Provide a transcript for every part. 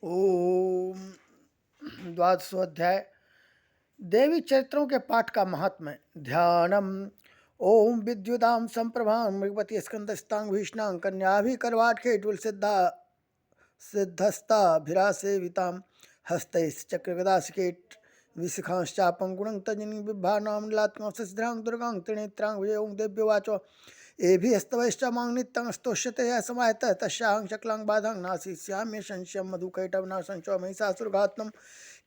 ओम। द्वादशोध्याय देवी चरित्रों के पाठ का महात्म्य। ध्यानम। ओम विद्युदाम संप्रभां मृगवती स्कंदस्तांग भीषणां कन्याभिकरवाटके सिद्धा सिद्धस्ताभिरासेवितां हस्तैश्चक्रगदासिकेट विशिखांश्चापं गुणं तजनी बिभानां नीलात्मां शशिधरां दुर्गां त्रिनेत्रां विजयों देव्योवाचो एभिस्तवैश्च मां नित्यं स्तोष्यते यः समाहितः तस्याहं शक्लां बाधां नासी स्याम्य संशयं मधुकैटवना संशो महिषासुरघातनं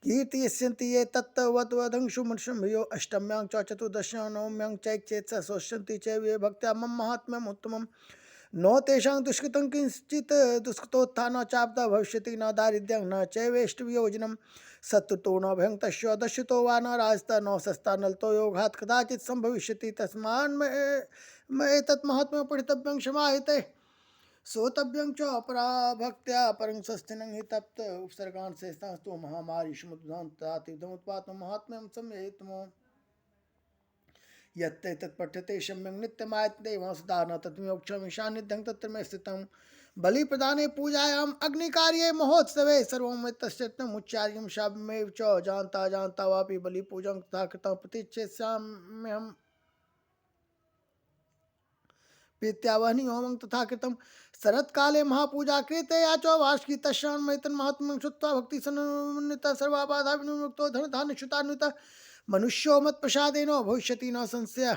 कीर्तयिष्यन्ति ये तत्तवद्वदंशुमर्षंभयो अष्टम्यां च चतुर्दश्यां नवम्यां चैक्येत्स शोष्यन्ति च ये भक्त्या मम महात्म्यम् उत्तमम् नो तेषां दुष्कृतं किंचित् दुष्कृतोत्थान चापदा भविष्यति न दारिद्र्यं न चैवेष्टवियोजनं शत्रुतो न भयं तस्य दस्युतो वा न राजता न सस्ता नलतो योगात् कदाचित् संभविष्यति तस्मान्मेतत् महात्म्यं पठितव्यं क्षमाहिते सोतव्यं च अपरा भक्त्या परं सस्तिनं हि तप्त उपसर्गान् शेषास्तु महामारी समुद्भ्रान्तातिदमुत्पातं महात्म्यं सम्येतमो यत्ते तत्पठ्यते सम्यं नित्यमायते वंसदा न तत्त्वमोक्षं ईशान्यं तत्र मे स्थितं बलिप्रदाने पूजायाम् अग्निकार्ये महोत्सवे सर्वं तस्यमुच्चार्यं शाब्मेव च जानता जानता वापि बलिपूजं तथा कृतं प्रतिच्छेस्याम्यहं प्रीत्यावहनी होमं तथा कृतं शरत्काले महापूजा कृते या च वार्षिकी तस्यान्मयतन् महात्म्यं श्रुत्वा भक्तिसमन्वितः सर्वाबाधा विनिर्मुक्तो धनधान्यच्युतान्वितः मनुष्यो मत्प्रसादेन भविष्यति न संशयः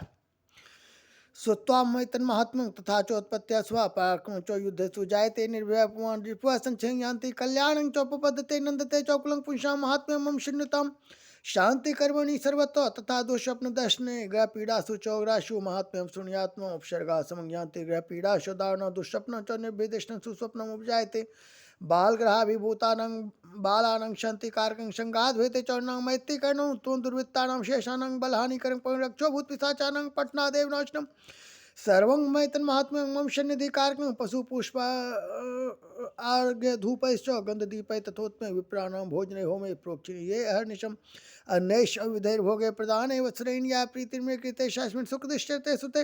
स्वत्वामयतन्माहात्म्यं तथा चोत्पत्त्या स्वापराक्रमं च युद्धेषु जायते निर्भयपुमान् रिपुः संचयं यान्ति कल्याणं चोपपद्यते नन्दते चौकुलं पुंसां महात्म्यं मम शून्यताम् शान्तिकर्मणि सर्वतो तथा दुःस्वप्नदर्शने ग्रहपीडासु चौग्रासु महात्म्यं शून्यात्मा उपसर्गा समज्ञान्ति ग्रहपीडासु दारुणं दुःस्वप्नं च निर्भेदेष्टं सुस्वप्नम् उपजायते बालग्रहाभिभूतानां बालानां शान्तिकारकं संघाद्वैते चौर्णां मैत्रीकरणं त्वं दुर्वृत्तानां शेषानां बलहानिकरं परिरक्षो भूतपिशाचानां पठनादेव नाशनं सर्वं मैतन्माहात्म्यं मम सन्निधिकारकं पशुपुष्प आर्घ्यधूपैश्च गन्धदीपै तथोत्मे विप्राणां भोजने होमे प्रोक्षिणे ये अहर्निशम् अन्यैष अविधैर्भोगे प्रदाने वत्सरेण्या प्रीतिर्मे कृते शास्मिन् सुखदिश्यते सुते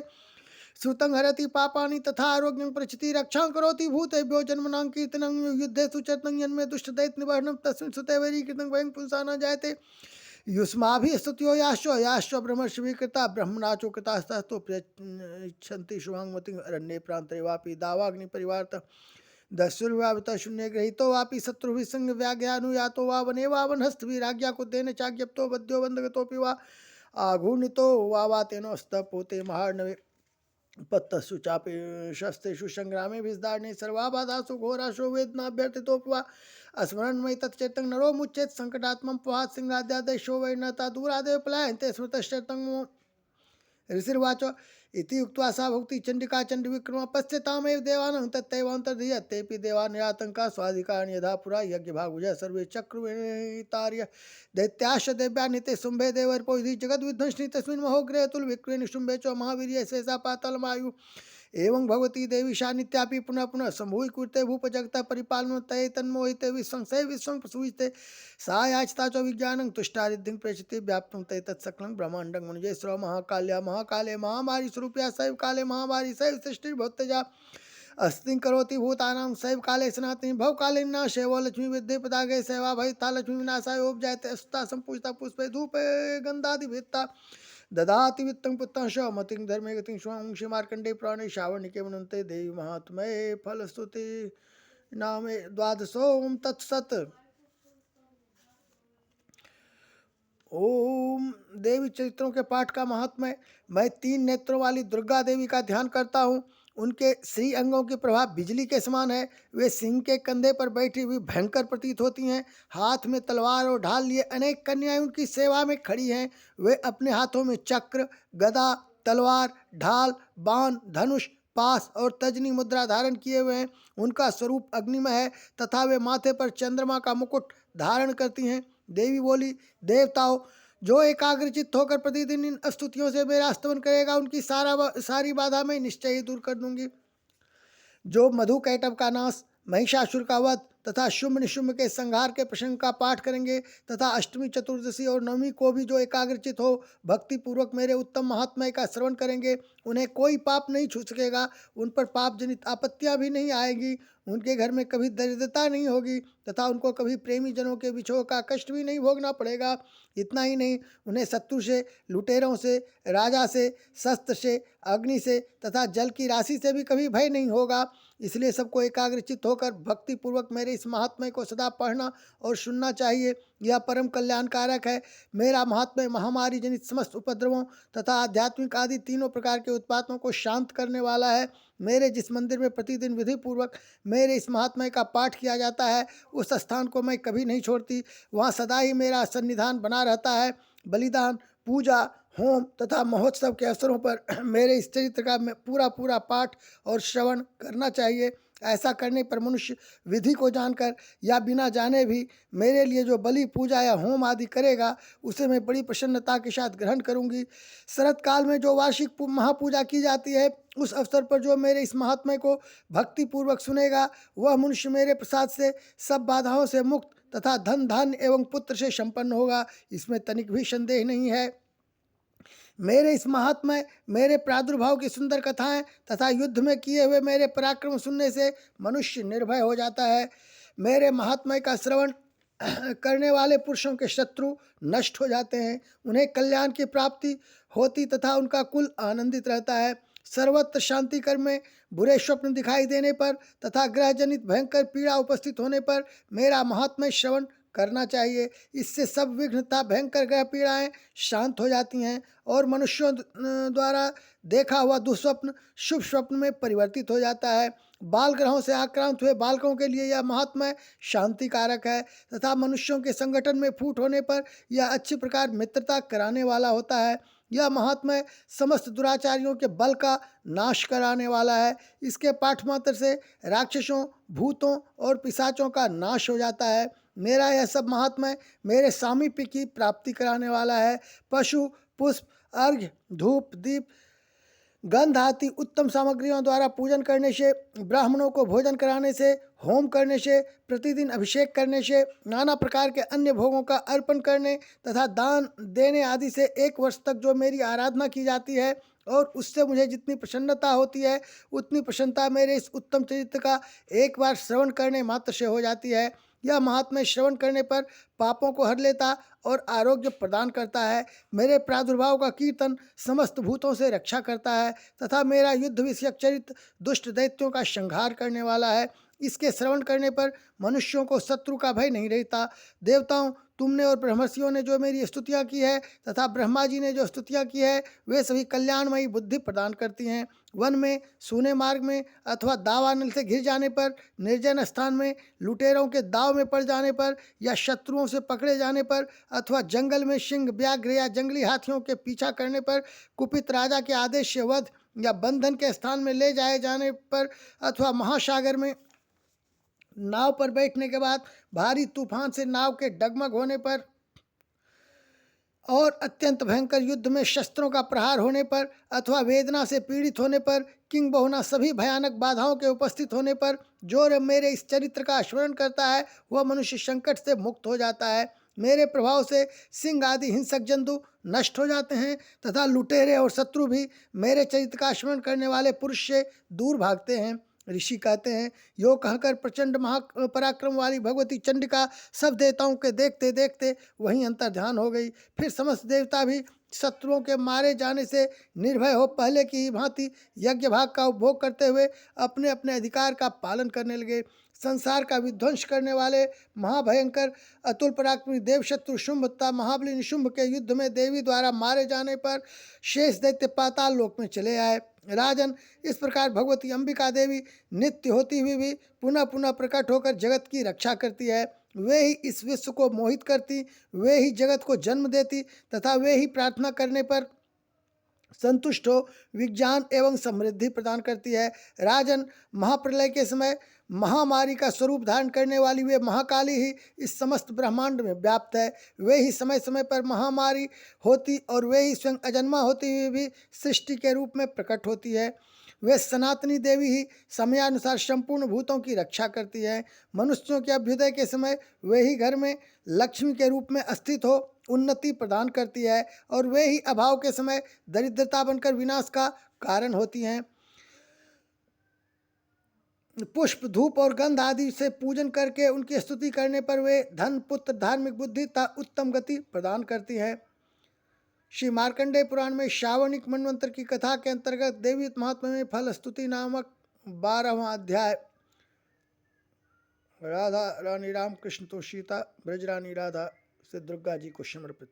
श्रुतं हरति पापानि तथा आरोग्यं प्रचति रक्षां करोति भूतेभ्यो जन्मनां कीर्तनं युद्धे सुचरितं यन्मे दुष्टदैत्य निवारणं तस्मिन् सुते वैरीकृतं वयं पुंसा न जायते युष्माभिः स्तुत्यो याश्च ब्रह्मर्षिभिः ब्रह्मणा चोकृतास्तु प्रयच्छन्ति शुभांगमतिं अरण्ये प्रान्तरे वापि दावाग्निपरिवारतः दस्युर्व्यावृतः शून्ये गृहीतो वापि शत्रुभिः संव्याज्ञानुयातो वा वने वा वनहस्तभिराज्ञा कुद्देन चाज्ञप्तो बद्ध्यो बन्धगतोऽपि वा आघूर्णितो वा तेनो स्तपोते महार्णवे पत्तसु चापि शस्त्रेषु संग्रामे विस्दारणे सर्वा बाधासु घोराशो वेदनाभ्यर्थितोऽपि वा स्मरणमयि तच्चेतं नरो मुच्येत संकटात्मं पहात् सिंहाद्यादेशो वै न तादूरादेव पलायन्ते स्मृतश्चेतं ऋषिर्वाच इति उक्त्वा सा भुक्ति चंडिका चंडविक्रम पश्यतामेव देवानं तत्तैवान्तर्धीयतेऽपि देवा निरातंका स्वाधिकारणि यथा पुरा यज्ञभागुजः सर्वे चक्रुवेतार्य दैत्याश्च देव्यान्विते शुम्भे देवर्पोधि जगद्विध्वंसिनि तस्मिन् महोग्रे तुलविक्रमे निशुम्भे च महावीर्ये शेषा पातालमायु एवं भगवती देवी सा नित्यापि पुनः पुनः सम्भूय कुरुते भूप जगतः परिपालनं तये तन्मोहिते विश्वंसै विश्वं प्रसूयते सा याचिता च विज्ञानं तुष्टारिद्धिं प्रेषति व्याप्तं तये तत्सकलं ब्रह्माण्डं मुनिजय महाकाल्या महाकाले महामारी स्वरूपया सैव काले महामारी सैव सृष्टिर्भवत्तजा अस्तिं करोति भूतानां सैव काले सनातनी भवकाले नाशेवो लक्ष्मी विद्ये पदागे सेवा भयिता लक्ष्मी विनाशाय उपजायते अस्ता संपूजिता पुष्पे धूपे गन्धादिभित्ता ददाति वित्तं पुत्रं श मतिं धर्मे गतिं स्वंशि मार्कण्डे प्राणे श्रावणिके वनन्ते देवी महात्मये फलस्तुति नामे द्वादशों तत्सत्। ओम देवी चरित्रों के पाठ का महात्म्य। मैं 3 नेत्रों वाली दुर्गा देवी का ध्यान करता हूँ। उनके श्री अंगों की प्रभा बिजली के समान है। वे सिंह के कंधे पर बैठी हुई भयंकर प्रतीत होती हैं। हाथ में तलवार और ढाल लिए अनेक कन्याएं उनकी सेवा में खड़ी हैं। वे अपने हाथों में चक्र, गदा, तलवार, ढाल, बाण, धनुष, पास और तजनी मुद्रा धारण किए हुए हैं। उनका स्वरूप अग्निमय है तथा वे माथे पर चंद्रमा का मुकुट धारण करती हैं। देवी बोली, देवताओं, जो एकाग्रचित्त होकर प्रतिदिन इन स्तुतियों से मेरा स्तवन करेगा उनकी सारी बाधा मैं निश्चय ही दूर कर दूंगी। जो मधु कैटव का नाश, महिषासुर का वध तथा शुंभ निशुंभ के संहार के प्रसंग का पाठ करेंगे तथा अष्टमी, चतुर्दशी और नवमी को भी जो एकाग्रचित हो भक्ति पूर्वक मेरे उत्तम महात्म्य का श्रवण करेंगे, उन्हें कोई पाप नहीं छू सकेगा, उन पर पाप जनित आपत्तियां भी नहीं आएगी, उनके घर में कभी दरिद्रता नहीं होगी तथा उनको कभी प्रेमी जनों के विछोह का कष्ट भी नहीं भोगना पड़ेगा। इतना ही नहीं, उन्हें शत्रु से, लुटेरों से, राजा से, शस्त्र से, अग्नि से तथा जल की राशि से भी कभी भय नहीं होगा। इसलिए सबको एकाग्रचित होकर भक्ति पूर्वक मेरे इस महात्म्य को सदा पढ़ना और सुनना चाहिए। यह परम कल्याणकारक है। मेरा महात्म्य महामारी जनित समस्त उपद्रवों तथा आध्यात्मिक आदि तीनों प्रकार के उत्पातों को शांत करने वाला है। मेरे जिस मंदिर में प्रतिदिन विधि पूर्वक मेरे इस महात्म्य का पाठ किया जाता है, उस स्थान को मैं कभी नहीं छोड़ती। वहाँ सदा ही मेरा सन्निधान बना रहता है। बलिदान, पूजा, होम तथा महोत्सव के अवसरों पर मेरे इस चरित्र का पूरा पाठ और श्रवण करना चाहिए। ऐसा करने पर मनुष्य विधि को जानकर या बिना जाने भी मेरे लिए जो बलि, पूजा या होम आदि करेगा, उसे मैं बड़ी प्रसन्नता के साथ ग्रहण करूंगी। शरत काल में जो वार्षिक महापूजा की जाती है, उस अवसर पर जो मेरे इस महात्म्य को भक्ति पूर्वक सुनेगा, वह मनुष्य मेरे प्रसाद से सब बाधाओं से मुक्त तथा धन धान्य एवं पुत्र से संपन्न होगा। इसमें तनिक भी संदेह नहीं है। मेरे इस महात्म्य, मेरे प्रादुर्भाव की सुंदर कथाएं तथा युद्ध में किए हुए मेरे पराक्रम सुनने से मनुष्य निर्भय हो जाता है। मेरे महात्म्य का श्रवण करने वाले पुरुषों के शत्रु नष्ट हो जाते हैं, उन्हें कल्याण की प्राप्ति होती तथा उनका कुल आनंदित रहता है। सर्वत्र शांति कर्म में बुरे स्वप्न दिखाई देने पर तथा ग्रह जनित भयंकर पीड़ा उपस्थित होने पर मेरा महात्म्य श्रवण करना चाहिए। इससे सब विघ्न तथा भयंकर ग्रह पीड़ाएं शांत हो जाती हैं और मनुष्यों द्वारा देखा हुआ दुस्वप्न शुभ स्वप्न में परिवर्तित हो जाता है। बाल ग्रहों से आक्रांत हुए बालकों के लिए यह महात्म्य शांति कारक है तथा मनुष्यों के संगठन में फूट होने पर यह अच्छी प्रकार मित्रता कराने वाला होता है। यह महात्म्य समस्त दुराचारियों के बल का नाश कराने वाला है। इसके पाठ मात्र से राक्षसों, भूतों और पिशाचों का नाश हो जाता है। मेरा यह सब महात्म्य मेरे सामीप्य की प्राप्ति कराने वाला है। पशु, पुष्प, अर्घ्य, धूप, दीप, गंध आदि उत्तम सामग्रियों द्वारा पूजन करने से, ब्राह्मणों को भोजन कराने से, होम करने से, प्रतिदिन अभिषेक करने से, नाना प्रकार के अन्य भोगों का अर्पण करने तथा दान देने आदि से 1 वर्ष तक जो मेरी आराधना की जाती है और उससे मुझे जितनी प्रसन्नता होती है, उतनी प्रसन्नता मेरे इस उत्तम चरित्र का एक बार श्रवण करने मात्र से हो जाती है। यह महात्म्य श्रवण करने पर पापों को हर लेता और आरोग्य प्रदान करता है। मेरे प्रादुर्भाव का कीर्तन समस्त भूतों से रक्षा करता है तथा मेरा युद्ध विषयक चरित्र दुष्ट दैत्यों का संहार करने वाला है। इसके श्रवण करने पर मनुष्यों को शत्रु का भय नहीं रहता। देवताओं, तुमने और ब्रह्मर्षियों ने जो मेरी स्तुतियाँ की है तथा ब्रह्मा जी ने जो स्तुतियाँ की है, वे सभी कल्याणमयी बुद्धि प्रदान करती हैं। वन में, सूने मार्ग में अथवा दावानल से घिर जाने पर, निर्जन स्थान में, लुटेरों के दाव में पड़ जाने पर या शत्रुओं से पकड़े जाने पर अथवा जंगल में सिंह, व्याघ्र या जंगली हाथियों के पीछा करने पर, कुपित राजा के आदेश से वध या बंधन के स्थान में ले जाए जाने पर अथवा महासागर में नाव पर बैठने के बाद भारी तूफान से नाव के डगमग होने पर और अत्यंत भयंकर युद्ध में शस्त्रों का प्रहार होने पर अथवा वेदना से पीड़ित होने पर, किंग बहुना सभी भयानक बाधाओं के उपस्थित होने पर जो मेरे इस चरित्र का स्मरण करता है, वह मनुष्य संकट से मुक्त हो जाता है। मेरे प्रभाव से सिंह आदि हिंसक जंतु नष्ट हो जाते हैं तथा लुटेरे और शत्रु भी मेरे चरित्र का स्मरण करने वाले पुरुष से दूर भागते हैं। ऋषि कहते हैं, यो कहकर प्रचंड महापराक्रम वाली भगवती चंडिका सब देवताओं के देखते देखते वहीं अंतर ध्यान हो गई। फिर समस्त देवता भी शत्रुओं के मारे जाने से निर्भय हो पहले की ही भांति यज्ञ भाग का उपभोग करते हुए अपने अपने अधिकार का पालन करने लगे। संसार का विध्वंस करने वाले महाभयंकर अतुल पराक्रमी देवशत्रु शुंभ तथा महाबली निशुंभ के युद्ध में देवी द्वारा मारे जाने पर शेष दैत्य पाताल लोक में चले आए। राजन, इस प्रकार भगवती अंबिका देवी नित्य होती हुई भी पुनः पुनः प्रकट होकर जगत की रक्षा करती है। वे ही इस विश्व को मोहित करती, वे ही जगत को जन्म देती तथा वे ही प्रार्थना करने पर संतुष्ट हो विज्ञान एवं समृद्धि प्रदान करती है। राजन, महाप्रलय के समय महामारी का स्वरूप धारण करने वाली वे महाकाली ही इस समस्त ब्रह्मांड में व्याप्त है। वे ही समय समय पर महामारी होती और वे ही स्वयं अजन्मा होती हुई भी सृष्टि के रूप में प्रकट होती है। वे सनातनी देवी ही समयानुसार संपूर्ण भूतों की रक्षा करती है। मनुष्यों के अभ्युदय के समय वे ही घर में लक्ष्मी के रूप में अस्थित हो उन्नति प्रदान करती है और वे ही अभाव के समय दरिद्रता बनकर विनाश का कारण होती हैं। पुष्प, धूप और गंध आदि से पूजन करके उनकी स्तुति करने पर वे धन, पुत्र, धार्मिक बुद्धि तथा उत्तम गति प्रदान करती है। श्री मार्कंडेय पुराण में श्रावणिक मनवंतर की कथा के अंतर्गत देवी महात्म्य में फल स्तुति नामक 12वां अध्याय राधा रानी रामकृष्ण तो सीता ब्रजरानी राधा से दुर्गा जी को समर्पित।